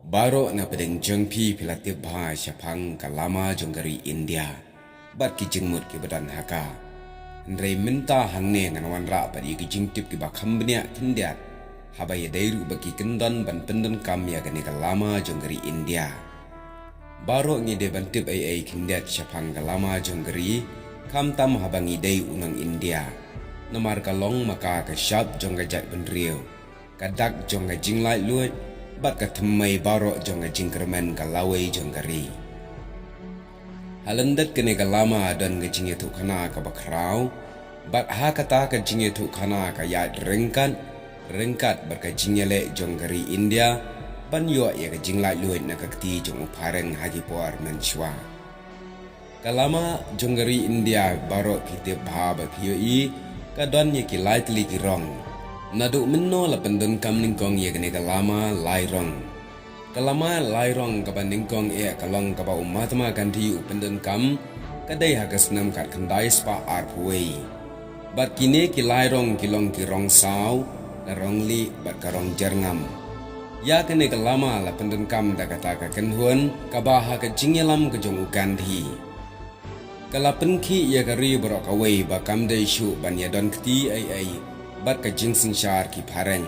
Baro na pedeng jengpi pilatip bha syapang kalama jonggari India. Bat ki jengmut ki badan haka. Ndrei minta hangne nganawan ra padi ki jingtip ki bakham benya kindiat. Habai dairu baki kendan ban pendon kam ya gani kalama jonggari India. Baro ngide bantip ai kindiat syapang kalama jonggari kam tam habangi dai unang India. Namar kalong maka ka syap jonggajat benriu. Kadak jongga jinglai luat. Bat ka thammai baro jonga jingkermen ka lawai jonggari. Halandat kene ka lama dan ga jinge tu kana ka bakrau. Bat ha kata ka jinge tu kana ka yat rengkat berka jingele jonggari India. Ban yo ya ka jinglai luat na kakti jong upareng hagi puar menshwa. Kalama jonggari India baro kitip bha ba pioi ka don ye ki lightly ki rong. Naduk minno la pendon kam ningkong ye gane kalama lairong. Kalama lairong ka ningkong e kalong ka ba Mahatma Gandhi upendon kam kadai hagasnam kat kandai spa arpway. Bat kine ki lairong kilong ki rong saw la rongli bat karong jerngam. Ya kane kalama la pendon kam da kata ka kenhuan ka ba ha ka jingelam ka jong Gandhi. Kala penki ye kari borok away ba kam dai shu ban ya don kti ai bat ka jingsin syar ki pareng.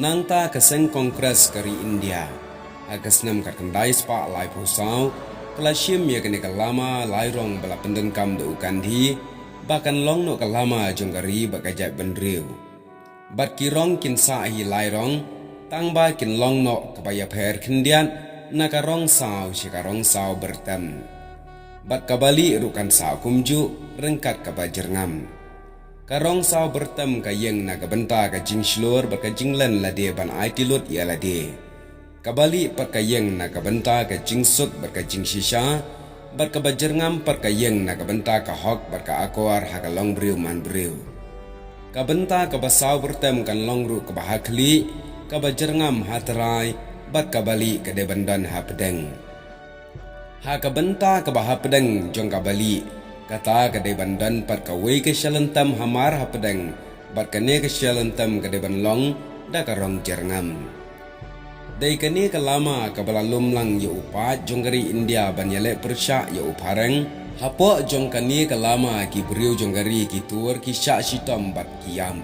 Nang ta ka seng kongres kari India. Agasnam kat kendai spa lai pusau. Kala syim ya kene kalama lairong bala pendeng kam do Gandhi. Bakan long no kalama jonggari bakajat benriu. Bat kirong kin sa hi lairong. Tang ba kin long no kabaya per kendian. Nakarong saw syikarong saw bertem. Bat kabali rukan saw kumju rengkat kabajerngam. Karong saw bertem ka yeng na kabenta ka jing shlur ba ka jinglen la de ban ai tilut ya la de. Kabali par ka yeng na kabenta ka jing sut bar ka jing shisha bar ka bajerngam par ka yeng na kabenta ka hok bar ka akwar ha ka long briu man briu. Kabenta ka basaw bertem kan long ru ka bahakli ka bajerngam hatrai bat kabali ka de bandan ha pedeng. Ha kabenta ka bahapedeng jong kabali kata kadai bandan pat kawai ke syalentam hamar hapedeng bat kane ke syalentam kadai banlong da karong jerngam. Dai kane ke lama ka balalum lang ya upat jonggari India ban yale persya ya upareng hapo jong kane ke lama ki briu jonggari ki tur ki sya sitom bat kiam.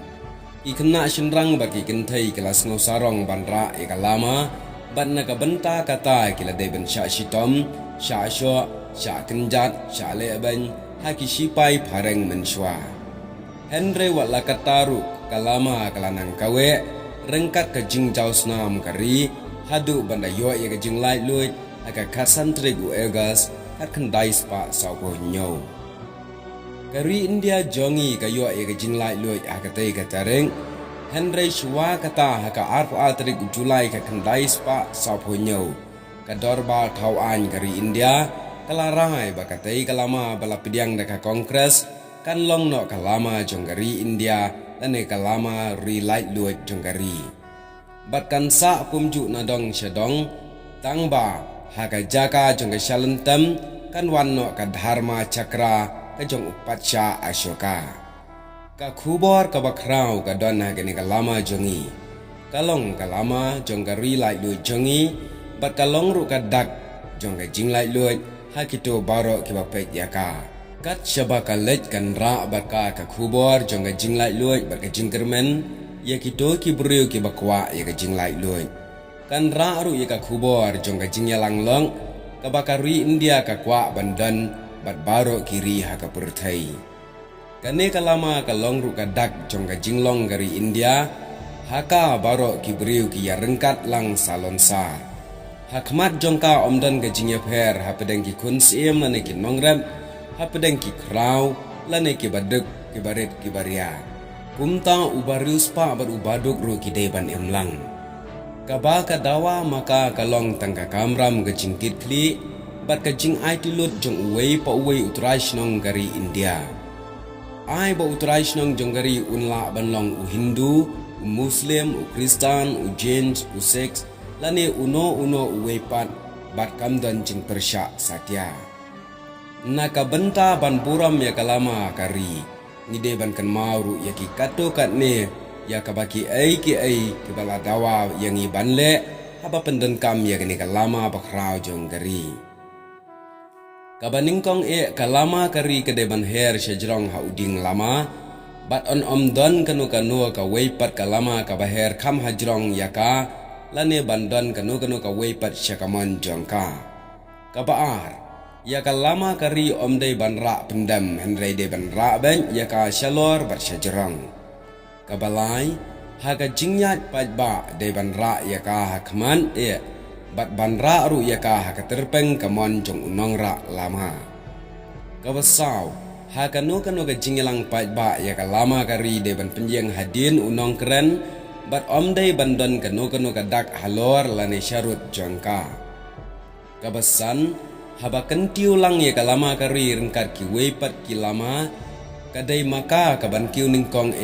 Ki kena syenrang bat ki kentai kelas ngosarong ban ra e ke lama bat na ka benta kata ki ladai ban sya sitom sya syo sya kenjat sya le ban haki sipai pareng menshwa. Henry wala kataru kalama kalanang kawe rengkat ke jingjau snam kari hadu banda yo ya ke jinglai luit aka kasan trigu egas kat kendai spa sauko nyo. Kari India jongi ka yo ya ke jinglai luit aka tei katareng Henry shwa kata haka arp atrik Julai ka kendai spa sauko nyo. Kadorba tauan kari India kalarai bakatai kalama bala pidiang daka kongres kan long no kalama jonggari India dan kalama relight luat jonggari. Batkan sa pumju nadong syadong tangba haka jaka jongga syalentam kan wan no ka dharma cakra ka jong upatsya ashoka. Ka khubor ka bakrau ka don hagani kalama jongi. Kalong kalama jonggari light luat jongi bat kalong ru ka dak jongga jinglai luat hakito baro kiba pek yaka. Kat syabaka lej kan ra baka ka khubor jonga jinglai luat baka jingkermen yakito ki briu ki bakwa ya ka jinglai luat. Kan ra ru ya ka khubor jonga jingyalang long ka bakari India ka kwa bandan bat baro kiri ha ka purthai. Kane kalama ka long ru ka dak jonga jinglong gari India haka baro ki briu ki ya rengkat lang salonsar. Hakmat jongka omdan ke jingya pher hapedeng ki kun siem lane ki nongrem hapedeng ki krau lane ki baduk ki barit ki baria kumta ubarius pa bar ubaduk ru ki deban emlang kaba ka dawa maka kalong tangka kamram ke jingkit kli bat ka jing ai tilut jong uwei pa uwei utraish nong gari India ai ba utraish nong jong gari unla banlong u Hindu u Muslim u Kristan u Jain u Sikh lani uno uwepat bat kamdan jing persya satya. Naka benta ban buram ya kalama kari. Ngide ban kan mauru ya ki kato kat ne ya kabaki ai ki bala dawa yang i banle haba pendon kam ya gani kalama bakrau jong gari. Kabaningkong kalama kari kedeban her sejrong hauding lama, bat on don kanu ka weipat kalama kabaher kam hajrong yaka, lane bandon kanu ka weipat syakamon jongka. Kabaar, yaka lama kari dai banra pendam henrei de banra ben yaka shalor bat sejrong. Kabalai, haga jingyat pajba de banra yaka hakman bat banra ru yaka haka terpeng kamon jong unong ra lama. Kabasau, haka no ka jinglang pajba yaka lama kari de ban penjeng hadin unong keren bat dai bandon kanu ka dak halor lane syarut jongka. Kabasan, haba kentiu lang yaka lama kari rengkat ki weipat ki lama kadai maka kaban kiu ningkong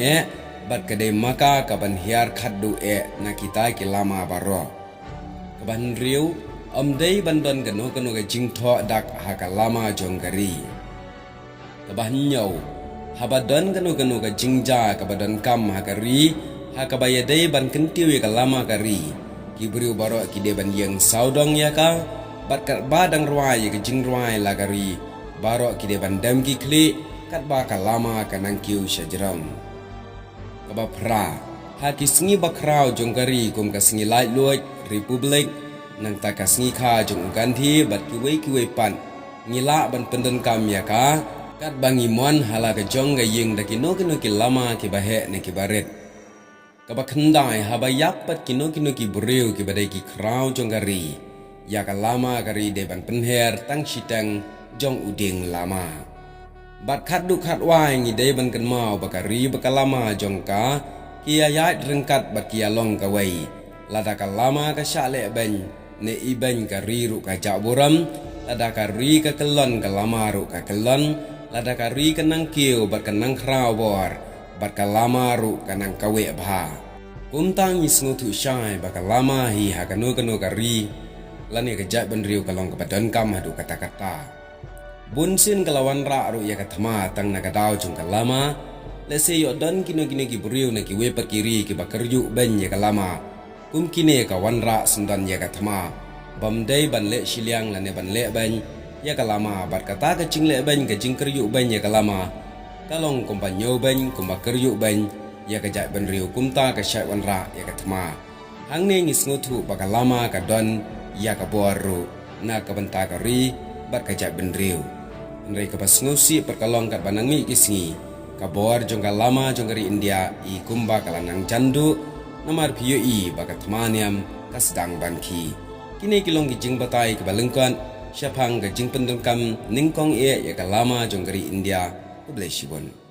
bat kadai maka kaban hiar khaddu na kita ki lama baro. Kaban riu dai bandon kanu ka jingtho dak haka lama jonggari. Kaban nyau haba don kanu ka jingja kabadon kam hakari hakabaya dai ban kentiu ya lama kari ki briu baro ki de ban yang saudong ya ka bat kat badang ruai ke jing ruai lagari baro ki de ban dam ki kli kat ba ka lama kanang kiu syajram. Kabapra haki sengi bakrau jonggari kum ka sengi lai luoj republik nang ta ka sengi kha jong ganthi bat ki wei pan ngila ban pendon kam ya ka kat bangi mon hala ka jong ga ying da ki lama ki bahe ne ki baret. Kabakhendai haba yak pat ki buriu ki badai ki krau jonggari ya ka lama kari de ban penher tang sitang jong uding lama. Bat khaddu khatwai ngi de ban kan mau bakari bakalama jongka ki ayat rengkat bat ki along ka wei lada ka lama ka syale ben ne iben ka ri ru ka jaburam lada ka ri ka kelon ka lama ru ka kelon lada ka ri ka nang kiu bat ka nang krau bor bat ka lama ru ka nang kawe bha kumtang isngu thu syai ba ka lama hi ha kanu ka ri lani ka jat ben riu ka long ka badon kam hadu kata-kata. Bunsin kalawan ra ru ya kathama tang na kadau chung kalama lese yo don kino ki buriu na ki we pakiri ki bakarju ben ya kalama kum kine ka wan ra sundan ya kathama bamdai ban le shiliang la ne ban le ben ya kalama bat kata ka ching le ben ka jing kerju ben ya kalama kalong kompanyo ben kum bakarju ben ya ka jat ben riu kumta ka syai wan ra ya kathama hang ne ngis ngutu bakalama ka don ya ka boru na ka benta ka ri bat ka jat ben riu. Nrai kapas ngusi perkalong kat banangi kisngi kabor jongka lama jonggari India i kumba kalanang jandu namar PUI bakat maniam kasdang banki kini kilong gijing batai kebalengkan syapang gajing pendengkam ningkong ya kalama jonggari India keblesibon.